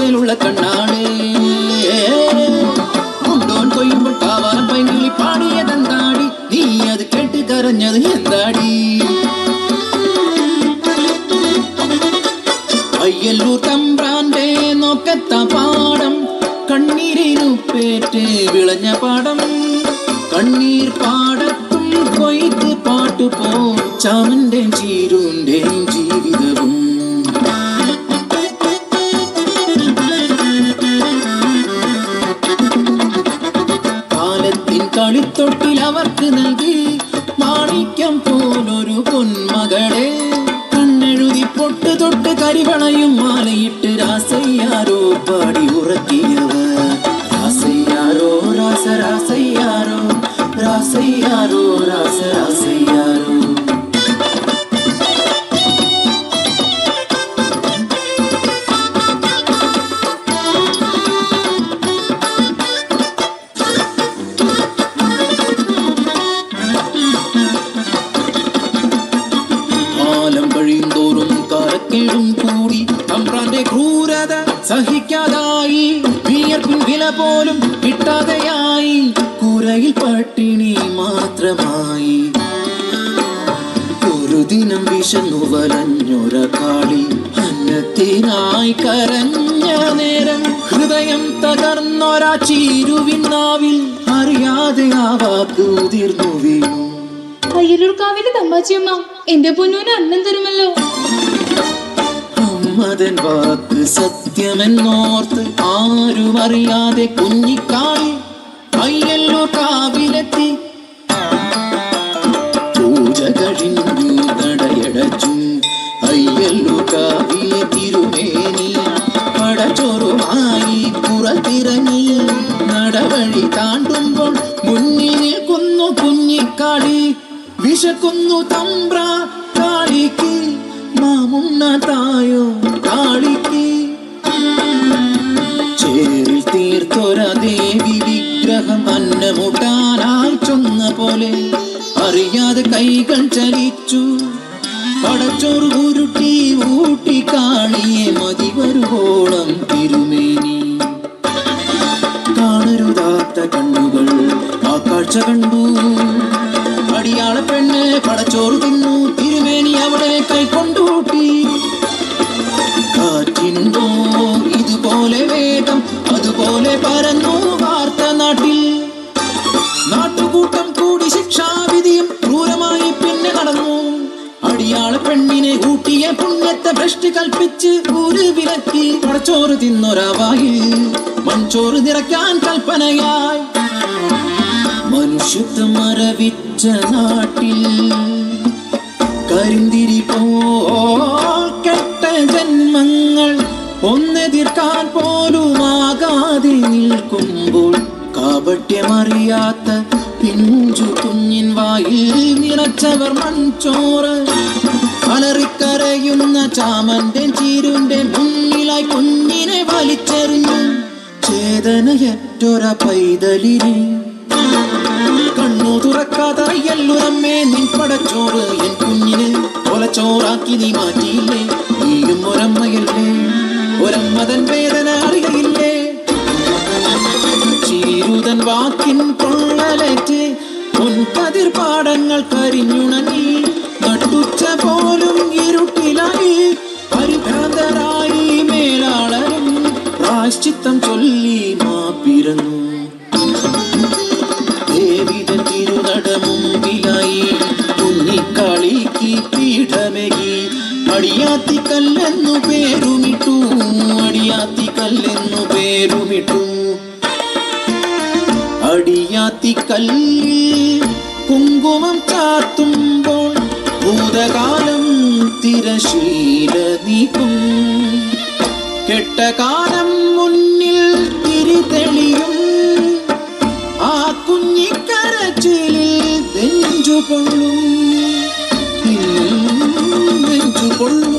ചേലുള്ള കണ്ണാളേ മുണ്ടോൻ കൊയ്യുമ്പോൾ കാവാലം പൈങ്കിളി പാടിയതെന്താടി നീ അത് കേട്ട് കരഞ്ഞത് എന്താടി അയ്യല്ലൂർ തമ്പ്രാന്റെ നോക്കത്ത പാടം കണ്ണീരിനു പേറ്റ് വിളഞ്ഞ പാടം കണ്ണീർ പാടത്തും കൊയ്ത്ത് പാട്ടുപോ ചാമന്റെ ചീരുന്റെയും ജീവിതവും കാലത്തിൻ കളിത്തൊട്ടിൽ അവർക്ക് നൽകി മാണിക്യം പോലൊരു പൊന്മകളെ കണ്ണെഴുതി പൊട്ട് തൊട്ട് കരിവളയും മാലയിട്ട് രാസയ്യാരോ പാടി ഉറക്കിയവർ രാസയ്യാരോ രാസ രാസയ്യാരോ രാസയ്യാരോ രാസ രാസയ്യാരോ ും കൂടി തമ്പ്രാന്റെ ക്രൂരത സഹിക്കാതായി വിയർപ്പിൻ വില പോലും കിട്ടാതെയായി കൂരയിൽ പട്ടിണി മാത്രമായി ഒരു ദിനം വിശന്നു വലഞ്ഞൊര കാളി അന്നത്തിനായി കരഞ്ഞ നേരം ഹൃദയം തകർന്നൊരാ ചീരുവിനാവിൽ അറിയാതെ ആ വാക്ക് ഉതിർന്നു വീണു. അയ്യലൂർക്കാവിലെ തമ്പാച്ചിയമ്മ എന്റെ പൊന്നൂന് അന്നം തരുമല്ലോ. അമ്മതൻ വാക്ക് സത്യമെന്നോർത്ത് ആരും അറിയാതെ കുഞ്ഞിക്കാളി അയ്യല്ലൂർ കാവിലെത്തി. പൂജ കഴിഞ്ഞു നടയടച്ചു അയ്യല്ലൂർ കാവിലെ തിരുമേനി പടച്ചോറുമായി പുറത്തിറങ്ങി. നടവഴി താണ്ടുമ്പോൾ മുന്നിൽ നിൽക്കുന്നു കുഞ്ഞിക്കാളി. വിശക്കുന്നു തമ്പ്ര കാളിക്ക് മാമുണ്ണ തായോ കാളിക്ക്. ചേരിൽ തീർത്തൊര ദേവി വിഗ്രഹം അന്നമുട്ടാനായി ചൊന്ന പോലെ അറിയാതെ കൈകൾ ചലിച്ചു. പടച്ചോറ് ഉരുട്ടി ഊട്ടി കാളിയെ മതി വരുവോളം തിരുമേനി. കാണരുതാത്ത കണ്ണുകൾ ആ കാഴ്ച കണ്ടു. അടിയാള പെണ്ണ് പടച്ചോറ് തിന്നു. തിരുമേനി അവളെ കൈക്കൊണ്ടൂട്ടി. കാറ്റിനുണ്ടോ ഇതുപോലെ വേഗം അതുപോലെ പരന്നു വാർത്ത നാട്ടിൽ. നാട്ടുകൂട്ടം കൂടി ശിക്ഷാവിധിയും ക്രൂരമായി പിന്നെ നടന്നു. അടിയാള പെണ്ണിനെ ഊട്ടിയ പുണ്യത്തെ ഭ്രഷ്ടി കൽപ്പിച്ച് ഒരു വിലക്കി. പടച്ചോറ് തിന്നൊരാവായിൽ മൺചോറ് നിറയ്ക്കാൻ കൽപ്പനയായി. മനുഷ്യത്വം മരവിച്ച നാട്ടിൽ കരിന്തിരി പോൽ കെട്ട ജന്മങ്ങൾ ഒന്നെതിർക്കാൻ പോലുമാകാതെ നിൽക്കുമ്പോൾ കാപട്യമറിയാത്ത പിഞ്ചു കുഞ്ഞിൻ വായിൽ നിറച്ചവർ മൺചോറ്. അലറിക്കരയുന്ന ചാമന്റെ ചീരുന്റെ മുന്നിലായി കുഞ്ഞിനെ വലിച്ചെറിഞ്ഞു. ചേതനയറ്റൊര പൈതലിനെ കണ്ണു തുറക്കാതെ അയ്യല്ലൂരമ്മേ നിൻ പടച്ചോറ് എൻ കുഞ്ഞിന് കൊലച്ചോറാക്കി നീ മാറ്റിയില്ലേ. നീയും ഒരമ്മയല്ലേ, ഒരമ്മതൻ വേദന അറിയയില്ലേ. ചീരുതൻ വാക്കിൻ പൊള്ളലേറ്റ് പൊൻകതിർ പാടങ്ങൾ കരിഞ്ഞുണങ്ങി. നട്ടുച്ച പോലും ഇരുട്ടിലായി പരിഭ്രാന്തരായി മേലാളരും പ്രായശ്ചിത്തം ചൊല്ലി മാപ്പിരന്നു. ദേവിതൻ തിരുനടമുമ്പിലായി കുഞ്ഞിക്കാളിക്ക് പീഠമേകി. അടിയാത്തിക്കല്ലെന്നു പേരുമിട്ടു, അടിയാത്തിക്കല്ലെന്നു പേരുമിട്ടു. അടിയാത്തിക്കല്ലിൽ കുങ്കുമം ചാത്തുമ്പോൾ ഭൂതകാലം തിരശീല നീക്കും. കെട്ടകാലം മുന്നിൽ തിരിതെളിയും. ആ കുഞ്ഞിക്കരച്ചിലിൽ നെഞ്ചുകൊള്ളും നെഞ്ചുകൊള്ളും.